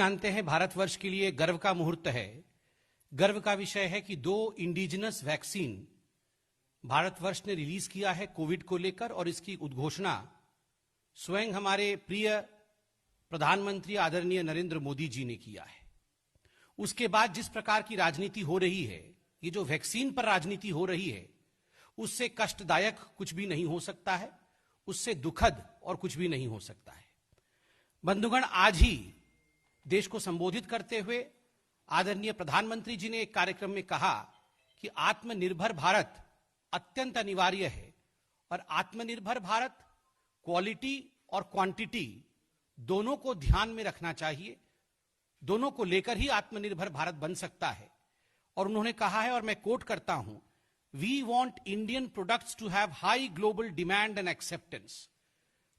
जानते हैं भारतवर्ष के लिए गर्व का मुहूर्त है। गर्व का विषय है कि 2 इंडिजिनस वैक्सीन भारतवर्ष ने रिलीज किया है कोविड को लेकर, और इसकी उद्घोषणा स्वयं हमारे प्रिय प्रधानमंत्री आदरणीय नरेंद्र मोदी जी ने किया है। उसके बाद जिस प्रकार की राजनीति हो रही है, ये जो वैक्सीन पर राजनीति हो रही है, उससे कष्टदायक कुछ भी नहीं हो सकता है, उससे दुखद और कुछ भी नहीं हो सकता है। बंधुगण, आज ही देश को संबोधित करते हुए आदरणीय प्रधानमंत्री जी ने एक कार्यक्रम में कहा कि आत्मनिर्भर भारत अत्यंत अनिवार्य है, और आत्मनिर्भर भारत क्वालिटी और क्वांटिटी दोनों को ध्यान में रखना चाहिए। दोनों को लेकर ही आत्मनिर्भर भारत बन सकता है। और उन्होंने कहा है, और मैं कोट करता हूं, we want Indian products to have high global demand and acceptance.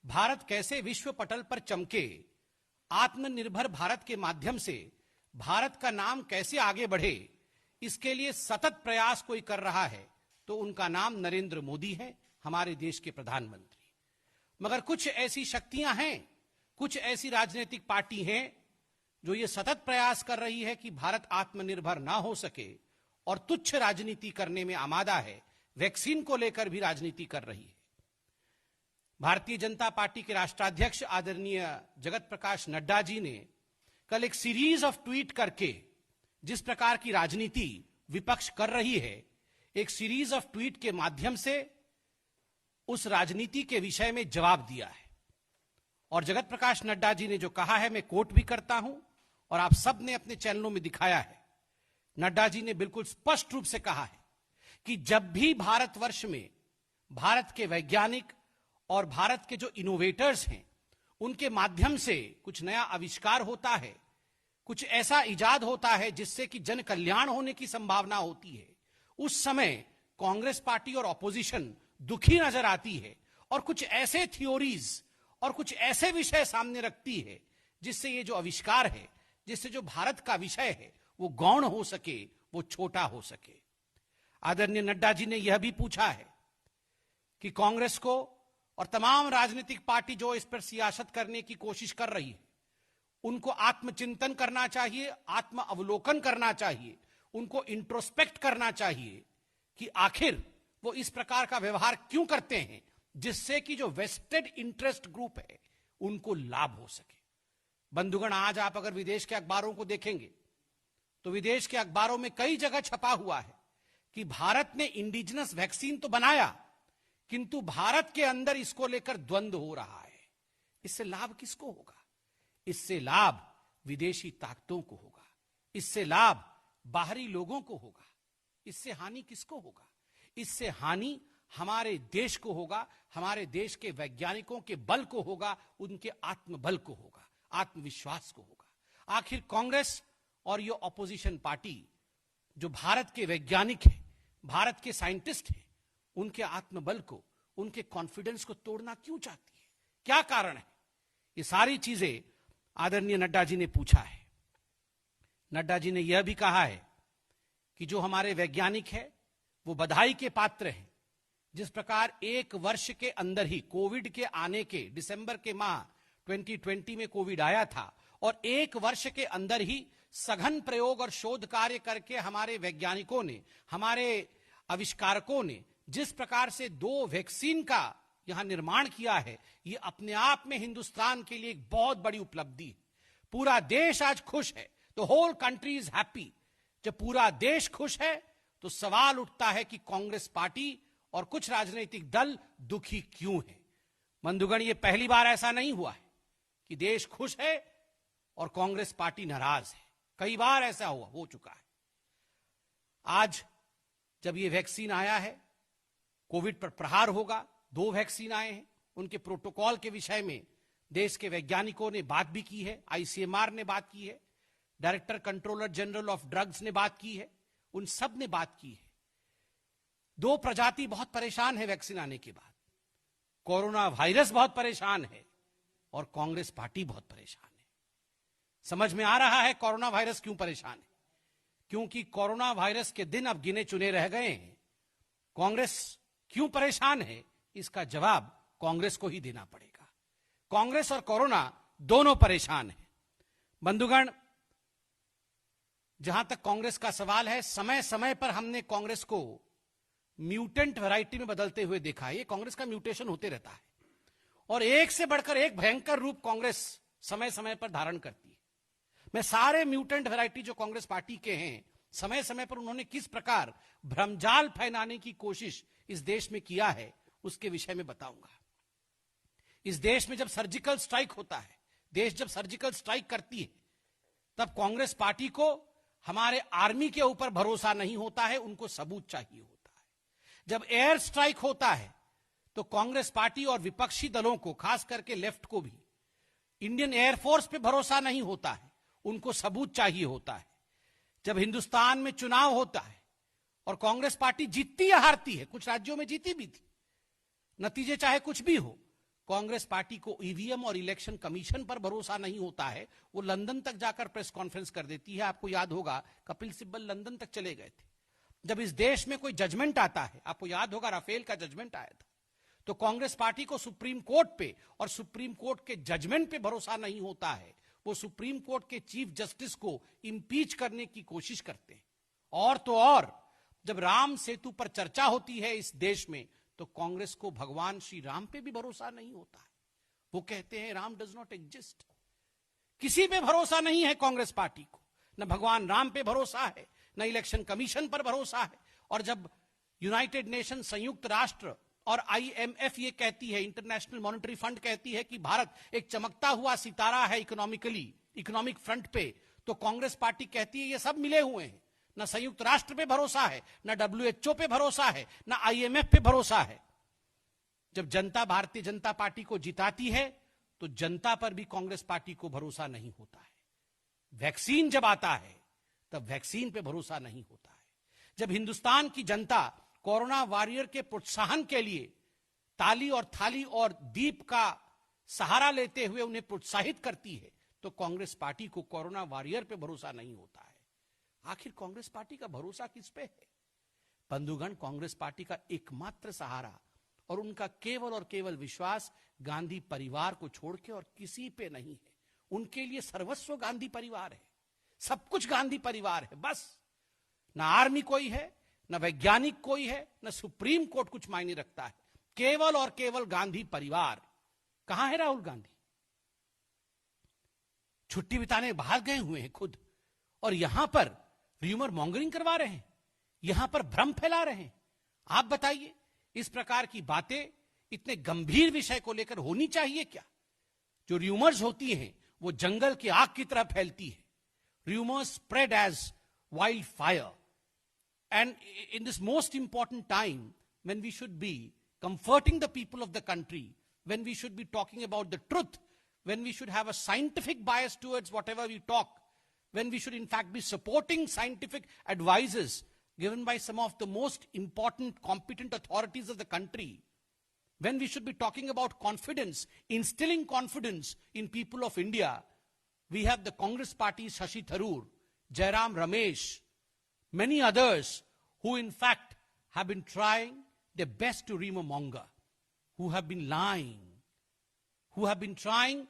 Bharat कैसे विश्व पटल पर चमके, आत्मनिर्भर भारत के माध्यम से भारत का नाम कैसे आगे बढ़े, इसके लिए सतत प्रयास कोई कर रहा है तो उनका नाम नरेंद्र मोदी है, हमारे देश के प्रधानमंत्री। मगर कुछ ऐसी शक्तियां हैं, कुछ ऐसी राजनीतिक पार्टी हैं जो ये सतत प्रयास कर रही है कि भारत आत्मनिर्भर ना हो सके और तुच्छ राजनीति करने में आमादा है। वैक्सीन को लेकर भी राजनीति कर रही है। भारतीय जनता पार्टी के राष्ट्राध्यक्ष आदरणीय जगत प्रकाश नड्डा जी ने कल एक सीरीज ऑफ ट्वीट करके जिस प्रकार की राजनीति विपक्ष कर रही है, एक सीरीज ऑफ ट्वीट के माध्यम से उस राजनीति के विषय में जवाब दिया है। और जगत प्रकाश नड्डा जी ने जो कहा है, मैं कोट भी करता हूं और आप सब ने अपने चैनलों में दिखाया है। नड्डा जी ने बिल्कुल स्पष्ट रूप से कहा है कि जब भी भारतवर्ष में भारत के वैज्ञानिक और भारत के जो इनोवेटर्स हैं, उनके माध्यम से कुछ नया आविष्कार होता है, कुछ ऐसा इजाद होता है जिससे कि जन कल्याण होने की संभावना होती है, उस समय कांग्रेस पार्टी और ऑपोजिशन दुखी नजर आती है और कुछ ऐसे थ्योरीज और कुछ ऐसे विषय सामने रखती है जिससे ये जो आविष्कार है, जिससे जो भारत का विषय है, वो गौण हो सके, वो छोटा हो सके। आदरणीय नड्डा जी ने यह भी पूछा है कि कांग्रेस को और तमाम राजनीतिक पार्टी जो इस पर सियासत करने की कोशिश कर रही है, उनको आत्मचिंतन करना चाहिए, आत्म अवलोकन करना चाहिए, उनको इंट्रोस्पेक्ट करना चाहिए कि आखिर वो इस प्रकार का व्यवहार क्यों करते हैं जिससे कि जो वेस्टेड इंटरेस्ट ग्रुप है उनको लाभ हो सके। बंधुगण, आज आप अगर विदेश के अखबारों को देखेंगे तो विदेश के अखबारों में कई जगह छपा हुआ है कि भारत ने इंडिजिनस वैक्सीन तो बनाया, किंतु भारत के अंदर इसको लेकर द्वंद्व हो रहा है। इससे लाभ किसको होगा? इससे लाभ विदेशी ताकतों को होगा, इससे लाभ बाहरी लोगों को होगा। इससे हानि किसको होगा? इससे हानि हमारे देश को होगा, हमारे देश के वैज्ञानिकों के बल को होगा, उनके आत्मबल को होगा, आत्मविश्वास को होगा। आखिर कांग्रेस और ये ऑपोजिशन पार्टी जो भारत के वैज्ञानिक हैं, भारत के साइंटिस्ट हैं, उनके आत्मबल को, उनके कॉन्फिडेंस को तोड़ना क्यों चाहती है? क्या कारण है? ये सारी चीजें आदरणीय नड्डा जी ने पूछा है। नड्डा जी ने यह भी कहा है कि जो हमारे वैज्ञानिक हैं वो बधाई के पात्र हैं। जिस प्रकार 1 वर्ष के अंदर ही कोविड के आने के, दिसंबर के माह 2020 में कोविड आया था, और 1 वर्ष के अंदर ही सघन प्रयोग और शोध कार्य करके हमारे वैज्ञानिकों ने, हमारे आविष्कारकों ने जिस प्रकार से 2 वैक्सीन का यहां निर्माण किया है, यह अपने आप में हिंदुस्तान के लिए एक बहुत बड़ी उपलब्धि है। पूरा देश आज खुश है, the whole country is happy. जब पूरा देश खुश है तो सवाल उठता है कि कांग्रेस पार्टी और कुछ राजनीतिक दल दुखी क्यों है। बंधुगण, ये पहली बार ऐसा नहीं हुआ है कि देश खुश है और कांग्रेस पार्टी नाराज है। कई बार ऐसा हो चुका है। आज जब ये वैक्सीन आया है, कोविड पर प्रहार होगा, 2 वैक्सीन आए हैं, उनके प्रोटोकॉल के विषय में देश के वैज्ञानिकों ने बात भी की है, आईसीएमआर ने बात की है, director controller general of drugs ने बात की है, उन सब ने बात की है। 2 प्रजाति बहुत परेशान है वैक्सीन आने के बाद। कोरोना वायरस बहुत परेशान है और कांग्रेस पार्टी बहुत परेशान है। समझ में आ रहा है कोरोना वायरस क्यों परेशान है, क्योंकि कोरोना वायरस के दिन अब गिने चुने रह गए हैं। कांग्रेस क्यों परेशान है, इसका जवाब कांग्रेस को ही देना पड़ेगा। कांग्रेस और कोरोना दोनों परेशान हैं। बंधुगण, जहां तक कांग्रेस का सवाल है, समय समय पर हमने कांग्रेस को म्यूटेंट वैरायटी में बदलते हुए देखा है। ये कांग्रेस का म्यूटेशन होते रहता है और एक से बढ़कर एक भयंकर रूप कांग्रेस समय समय पर धारण करती है। मैं सारे म्यूटेंट वैरायटी जो कांग्रेस पार्टी के हैं, समय समय पर उन्होंने किस प्रकार भ्रमजाल फैलाने की कोशिश इस देश में किया है, उसके विषय में बताऊंगा। इस देश में जब सर्जिकल स्ट्राइक होता है, देश जब सर्जिकल स्ट्राइक करती है, तब कांग्रेस पार्टी को हमारे आर्मी के ऊपर भरोसा नहीं होता है, उनको सबूत चाहिए होता है। जब एयर स्ट्राइक होता है तो कांग्रेस पार्टी और विपक्षी दलों को, खास करके लेफ्ट को भी, इंडियन एयरफोर्स पे भरोसा नहीं होता है, उनको सबूत चाहिए होता है। जब हिंदुस्तान में चुनाव होता है और कांग्रेस पार्टी जीतती या हारती है, कुछ राज्यों में जीती भी थी, नतीजे चाहे कुछ भी हो, कांग्रेस पार्टी को ईवीएम और इलेक्शन कमीशन पर भरोसा नहीं होता है। वो लंदन तक जाकर प्रेस कॉन्फ्रेंस कर देती है। आपको याद होगा कपिल सिब्बल लंदन तक चले गए थे। जब इस देश में कोई जजमेंट आता है, आपको याद होगा राफेल का जजमेंट आया था, तो कांग्रेस पार्टी को सुप्रीम कोर्ट पे और सुप्रीम कोर्ट के जजमेंट पे भरोसा नहीं होता है। वो सुप्रीम कोर्ट के चीफ जस्टिस को इंपीच करने की कोशिश करते हैं। और तो और, जब राम सेतु पर चर्चा होती है इस देश में, तो कांग्रेस को भगवान श्री राम पे भी भरोसा नहीं होता है। वो कहते हैं राम डज नॉट एग्जिस्ट। किसी पे भरोसा नहीं है कांग्रेस पार्टी को, न भगवान राम पे भरोसा है, न इलेक्शन कमीशन पर भरोसा है। और जब यूनाइटेड नेशन, संयुक्त राष्ट्र और आईएमएफ ये कहती है, इंटरनेशनल मॉनेटरी फंड कहती है कि भारत एक चमकता हुआ सितारा है इकोनॉमिक फ्रंट पे, तो कांग्रेस पार्टी कहती है ये सब मिले हुए हैं। न संयुक्त राष्ट्र पे भरोसा है, न डब्ल्यूएचओ पे भरोसा है, न आईएमएफ पे भरोसा है। जब जनता भारतीय जनता पार्टी को जिताती है तो जनता पर भी कांग्रेस पार्टी को भरोसा नहीं होता है। वैक्सीन जब आता है तब वैक्सीन पे भरोसा नहीं होता है। जब हिंदुस्तान की जनता कोरोना वॉरियर के प्रोत्साहन के लिए ताली और थाली और दीप का सहारा लेते हुए उन्हें प्रोत्साहित करती है, तो कांग्रेस पार्टी को कोरोना वॉरियर पे भरोसा नहीं होता है। आखिर कांग्रेस पार्टी का भरोसा किस पे है? बंधुगण, कांग्रेस पार्टी का एकमात्र सहारा और उनका केवल और केवल विश्वास गांधी परिवार को छोड़ के और किसी पे नहीं है। उनके लिए सर्वस्व गांधी परिवार है, सब कुछ गांधी परिवार है। बस ना आर्मी कोई है, ना वैज्ञानिक कोई है, ना सुप्रीम कोर्ट कुछ मायने रखता है, केवल और केवल गांधी परिवार। कहां है राहुल गांधी? छुट्टी बिताने बाहर गए हुए हैं खुद, और यहां पर र्यूमर मॉन्गरिंग करवा रहे हैं, यहां पर भ्रम फैला रहे हैं। आप बताइए, इस प्रकार की बातें इतने गंभीर विषय को लेकर होनी चाहिए क्या? जो र्यूमर्स होती हैं वो जंगल की आग की तरह फैलती है। Rumours spread as wild fire, and in this most important time when we should be comforting the people of the country, when we should be talking about the truth, when we should have a scientific bias towards whatever we talk, when we should in fact be supporting scientific advices given by some of the most important, competent authorities of the country, when we should be talking about confidence, instilling confidence in people of India, we have the Congress party's Shashi Tharoor, Jairam Ramesh, many others who in fact have been trying their best to rumor-monger, who have been lying, who have been trying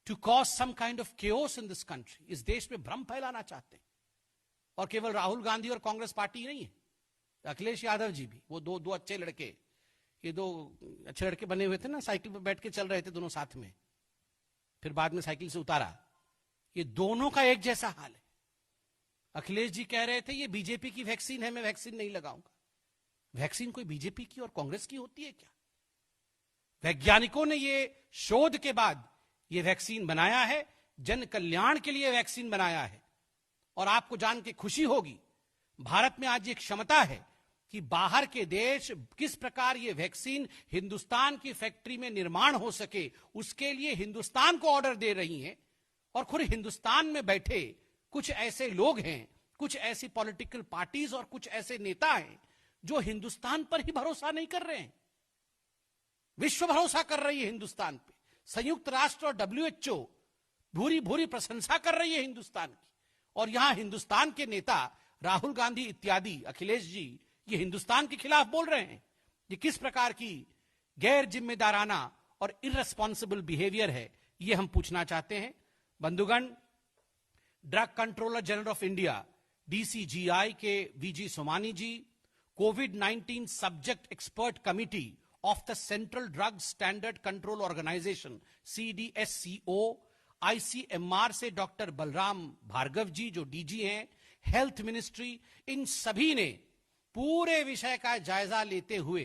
to cause some kind of chaos in this country. इस देश में भ्रम फैलाना चाहते हैं। और केवल राहुल गांधी और कांग्रेस पार्टी नहीं है, अखिलेश यादव जी भी, वो दो अच्छे लड़के, ये दो अच्छे लड़के बने हुए थे ना, साइकिल पर बैठ के चल रहे थे दोनों साथ में, फिर बाद में साइकिल से उतारा। ये दोनों का एक जैसा हाल है। अखिलेश जी कह रहे थे ये बीजेपी की वैक्सीन है, मैं वैक्सीन नहीं लगाऊंगा। वैक्सीन कोई बीजेपी की और कांग्रेस की होती है क्या? वैज्ञानिकों ने ये शोध के बाद ये वैक्सीन बनाया है, जन कल्याण के लिए वैक्सीन बनाया है। और आपको जान के खुशी होगी, भारत में आज ये क्षमता है कि बाहर के देश किस प्रकार ये वैक्सीन हिंदुस्तान की फैक्ट्री में निर्माण हो सके, उसके लिए हिंदुस्तान को ऑर्डर दे रही हैं। और खुद हिंदुस्तान में बैठे कुछ ऐसे लोग हैं, कुछ ऐसी पॉलिटिकल पार्टीज और कुछ ऐसे नेता हैं जो हिंदुस्तान पर ही भरोसा नहीं कर रहे हैं। विश्व भरोसा कर रही है हिंदुस्तान पे, संयुक्त राष्ट्र और डब्ल्यूएचओ भूरी भूरी प्रशंसा कर रही है हिंदुस्तान की, और यहां हिंदुस्तान के नेता राहुल गांधी इत्यादि, अखिलेश जी, ये हिंदुस्तान के खिलाफ बोल रहे हैं। ये किस प्रकार की गैर जिम्मेदाराना और इररेस्पॉन्सिबल बिहेवियर है, ये हम पूछना चाहते हैं। बंधुगण, drug controller general of India DCGI के VG Somani ji, COVID-19 subject expert committee of the central drug standard control organisation CDSCO, ICMR से डॉक्टर बलराम भार्गव जी जो DG हैं, हेल्थ मिनिस्ट्री, इन सभी ने पूरे विषय का जायजा लेते हुए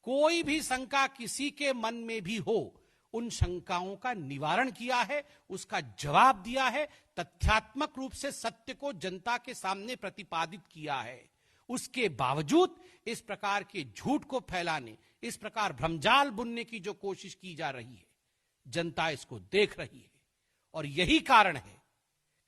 कोई भी शंका किसी के मन में भी हो, उन शंकाओं का निवारण किया है, उसका जवाब दिया है, तथ्यात्मक रूप से सत्य को जनता के सामने प्रतिपादित किया है। उसके बावजूद इस प्रकार के झूठ को फैलाने, इस प्रकार भ्रमजाल बुनने की जो कोशिश की जा रही है, जनता इसको देख रही है। और यही कारण है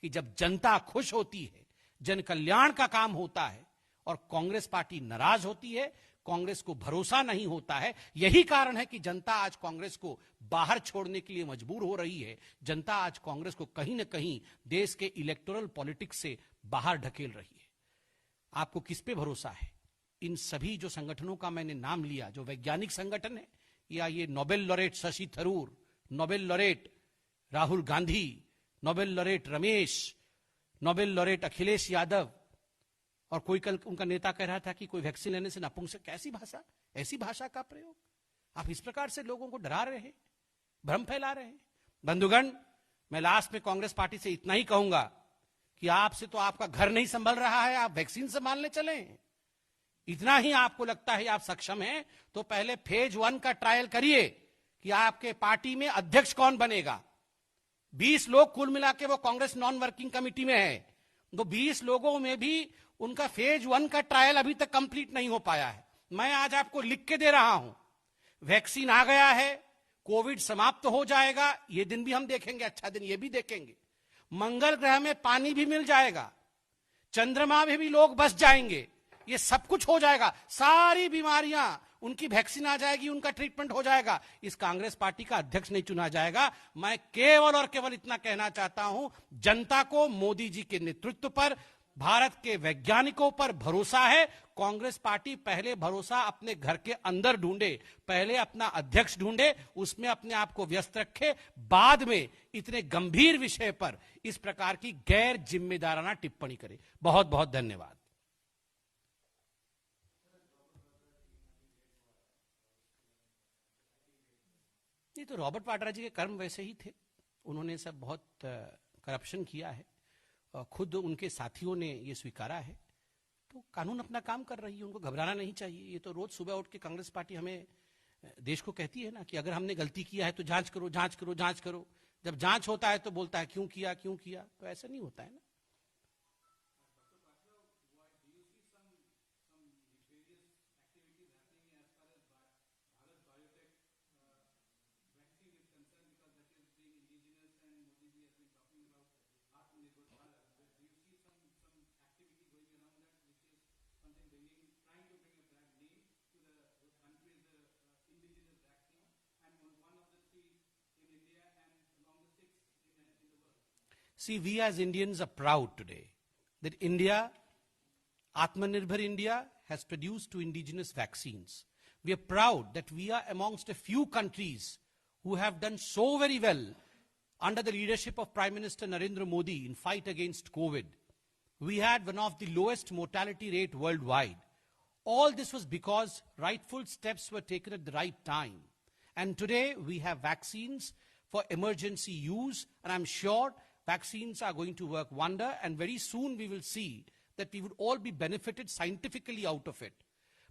कि जब जनता खुश होती है, जन कल्याण का काम होता है और कांग्रेस पार्टी नाराज होती है, कांग्रेस को भरोसा नहीं होता है, यही कारण है कि जनता आज कांग्रेस को बाहर छोड़ने के लिए मजबूर हो रही है। जनता आज कांग्रेस को कहीं ना कहीं देश के इलेक्टोरल पॉलिटिक्स से बाहर ढकेल रही है। आपको किस पे भरोसा है? इन सभी जो संगठनों का मैंने नाम लिया, जो वैज्ञानिक संगठन है, या ये Nobel laureate Shashi Tharoor, Nobel laureate Rahul Gandhi, Nobel laureate Ramesh, Nobel laureate Akhilesh Yadav, और कोई कल उनका नेता कह रहा था कि कोई वैक्सीन लेने से नपुंसक, कैसी भाषा, ऐसी भाषा का प्रयोग। आप इस प्रकार से लोगों को डरा रहे हैं, भ्रम फैला रहे हैं। बंधुगण, मैं लास्ट में कांग्रेस पार्टी से इतना ही कहूंगा कि आपसे तो आपका घर नहीं संभल रहा है, आप वैक्सीन संभालने चले। इतना ही आपको लगता है आप सक्षम हैं, तो पहले फेज 1 का ट्रायल करिए कि आपके पार्टी में अध्यक्ष कौन बनेगा। 20 लोग कुल मिला के वो कांग्रेस नॉन वर्किंग कमेटी में है, तो 20 लोगों में भी उनका फेज 1 का ट्रायल अभी तक कंप्लीट नहीं हो पाया है। मैं आज आपको लिख के दे रहा हूं, वैक्सीन आ गया है, कोविड समाप्त हो जाएगा, ये दिन भी हम देखेंगे, अच्छा दिन ये भी देखेंगे। मंगल ग्रह में पानी भी मिल जाएगा, चंद्रमा में भी लोग बस जाएंगे, ये सब कुछ हो जाएगा, सारी बीमारियां उनकी वैक्सीन आ जाएगी, उनका ट्रीटमेंट हो जाएगा। इस कांग्रेस पार्टी का अध्यक्ष नहीं चुना जाएगा। मैं केवल और केवल इतना कहना चाहता हूं, जनता को मोदी जी के नेतृत्व पर, भारत के वैज्ञानिकों पर भरोसा है। कांग्रेस पार्टी पहले भरोसा अपने घर के अंदर ढूंढे, पहले अपना अध्यक्ष ढूंढे, उसमें अपने आप को व्यस्त रखे, बाद में इतने गंभीर विषय पर इस प्रकार की गैर जिम्मेदाराना टिप्पणी करे। बहुत बहुत धन्यवाद। ये तो रॉबर्ट वाड्रा जी के कर्म वैसे ही थे, उन्होंने सब बहुत करप्शन किया है, खुद उनके साथियों ने ये स्वीकारा है। तो कानून अपना काम कर रही है, उनको घबराना नहीं चाहिए। ये तो रोज सुबह उठ के कांग्रेस पार्टी हमें, देश को कहती है ना कि अगर हमने गलती किया है तो जांच करो, जांच करो, जांच करो। जब जांच होता है तो बोलता है क्यों किया, क्यों किया। तो ऐसा नहीं होता है ना। See, we as Indians are proud today that India, Atmanirbhar India, has produced 2 indigenous vaccines. We are proud that we are amongst a few countries who have done so very well under the leadership of Prime Minister Narendra Modi in fight against COVID. We had one of the lowest mortality rate worldwide. All this was because rightful steps were taken at the right time. And today we have vaccines for emergency use, and I'm sure vaccines are going to work wonder, and very soon we will see that we would all be benefited scientifically out of it.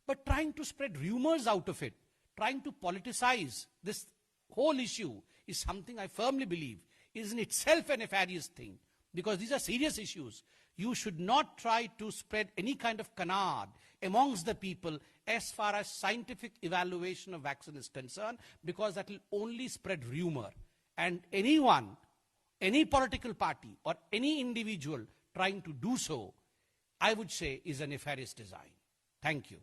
But trying to spread rumors out of it, trying to politicize this whole issue is something I firmly believe is in itself a nefarious thing, because these are serious issues. You should not try to spread any kind of canard amongst the people as far as scientific evaluation of vaccine is concerned, because that will only spread rumor. And anyone, any political party or any individual trying to do so, I would say, is a nefarious design. Thank you.